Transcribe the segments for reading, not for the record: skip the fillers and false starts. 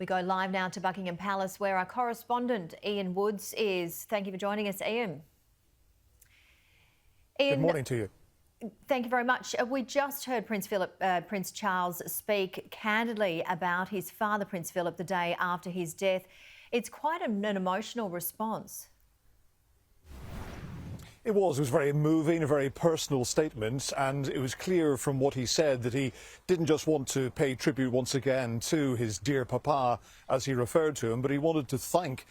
We go live now to Buckingham Palace, where our correspondent Ian Woods is. Thank you for joining us, Ian. Good morning to you. Thank you very much. We just heard Prince Charles speak candidly about his father, Prince Philip, the day after his death. It's quite an emotional response. It was very moving, a very personal statement, and it was clear from what he said that he didn't just want to pay tribute once again to his dear papa, as he referred to him, but he wanted to thank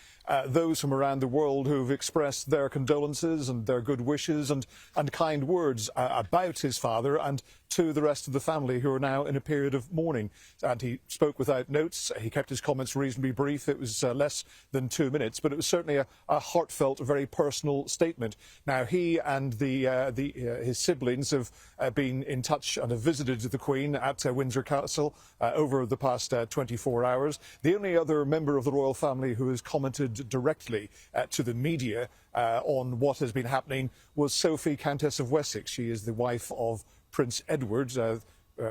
those from around the world who've expressed their condolences and their good wishes and kind words about his father, and to the rest of the family who are now in a period of mourning. And he spoke without notes. He kept his comments reasonably brief. It was less than 2 minutes, but it was certainly a heartfelt, very personal statement. Now, he and his siblings have been in touch and have visited the Queen at Windsor Castle over the past 24 hours. The only other member of the royal family who has commented directly to the media on what has been happening was Sophie, Countess of Wessex. She is the wife of Prince Edward,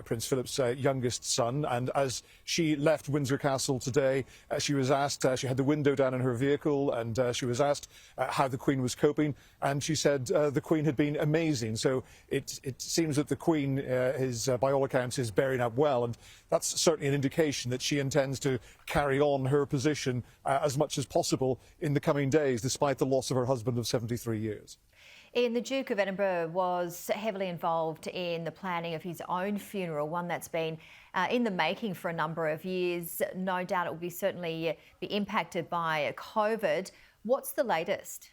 Prince Philip's youngest son, and as she left Windsor Castle today, she was asked, she had the window down in her vehicle, and she was asked how the Queen was coping, and she said the Queen had been amazing. So it seems that the Queen, by all accounts, is bearing up well, and that's certainly an indication that she intends to carry on her position as much as possible in the coming days, despite the loss of her husband of 73 years. Ian, the Duke of Edinburgh was heavily involved in the planning of his own funeral, one that's been in the making for a number of years. No doubt it will certainly be impacted by COVID. What's the latest?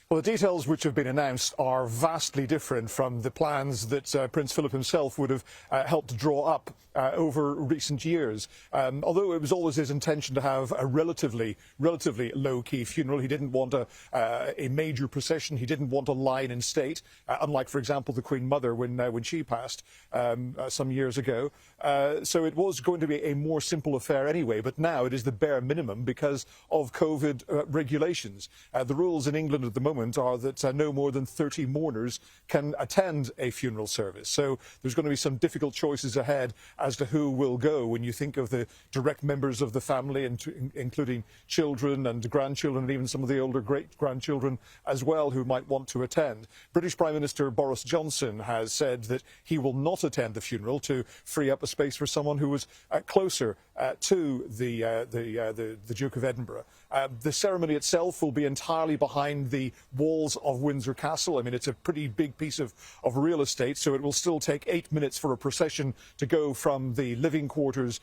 Well, the details which have been announced are vastly different from the plans that Prince Philip himself would have helped draw up over recent years. Although it was always his intention to have a relatively low-key funeral, he didn't want a major procession. He didn't want a line in state, unlike, for example, the Queen Mother when she passed some years ago. So it was going to be a more simple affair anyway, but now it is the bare minimum because of COVID regulations. The rules in England at the moment are that no more than 30 mourners can attend a funeral service. So there's going to be some difficult choices ahead as to who will go when you think of the direct members of the family, including children and grandchildren and even some of the older great-grandchildren as well who might want to attend. British Prime Minister Boris Johnson has said that he will not attend the funeral to free up a space for someone who was closer to the Duke of Edinburgh. The ceremony itself will be entirely behind the walls of Windsor Castle. I mean, it's a pretty big piece of real estate, so it will still take 8 minutes for a procession to go from the living quarters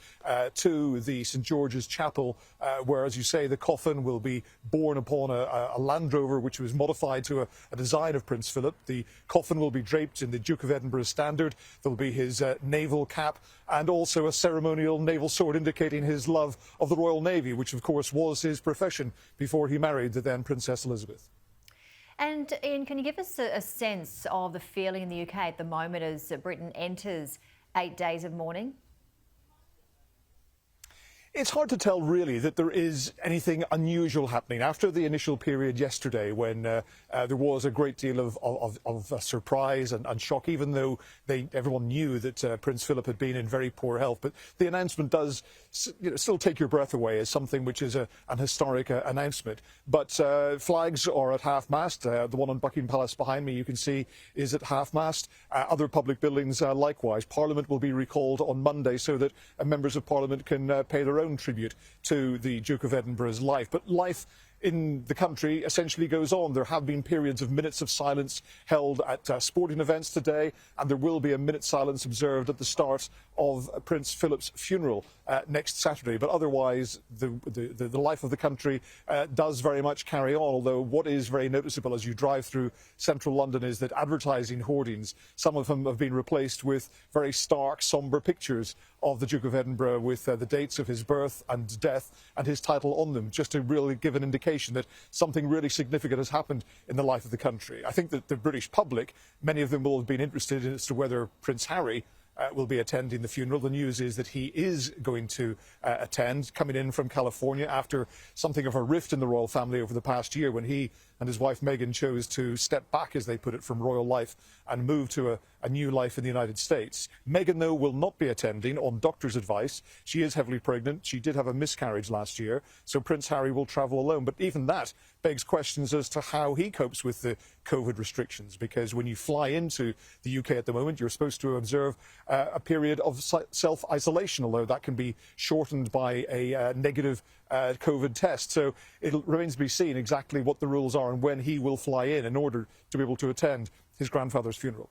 to the St George's Chapel, where, as you say, the coffin will be borne upon a Land Rover, which was modified to a design of Prince Philip. The coffin will be draped in the Duke of Edinburgh's standard. There will be his naval cap and also a ceremonial naval sword indicating his love of the Royal Navy, which, of course, was his profession before he married the then Princess Elizabeth. And Ian, can you give us a sense of the feeling in the UK at the moment as Britain enters 8 days of mourning? It's hard to tell, really, that there is anything unusual happening. After the initial period yesterday, when there was a great deal of surprise and shock, even though everyone knew that Prince Philip had been in very poor health. But the announcement does still take your breath away as something which is an historic announcement. But flags are at half-mast. The one on Buckingham Palace behind me, you can see, is at half-mast. Other public buildings likewise. Parliament will be recalled on Monday so that members of Parliament can pay their own tribute to the Duke of Edinburgh's life. But life in the country essentially goes on. There have been periods of minutes of silence held at sporting events today, and there will be a minute's silence observed at the start of Prince Philip's funeral next Saturday. But otherwise, the life of the country does very much carry on, although what is very noticeable as you drive through central London is that advertising hoardings, some of them have been replaced with very stark, sombre pictures of the Duke of Edinburgh with the dates of his birth and death and his title on them, just to really give an indication that something really significant has happened in the life of the country. I think that the British public, many of them will have been interested in as to whether Prince Harry will be attending the funeral. The news is that he is going to attend, coming in from California after something of a rift in the royal family over the past year when he and his wife Meghan chose to step back, as they put it, from royal life and move to a new life in the United States. Meghan, though, will not be attending on doctor's advice. She is heavily pregnant. She did have a miscarriage last year, so Prince Harry will travel alone. But even that begs questions as to how he copes with the COVID restrictions, because when you fly into the UK at the moment, you're supposed to observe a period of self-isolation, although that can be shortened by a negative COVID test. So it remains to be seen exactly what the rules are and when he will fly in order to be able to attend his grandfather's funeral.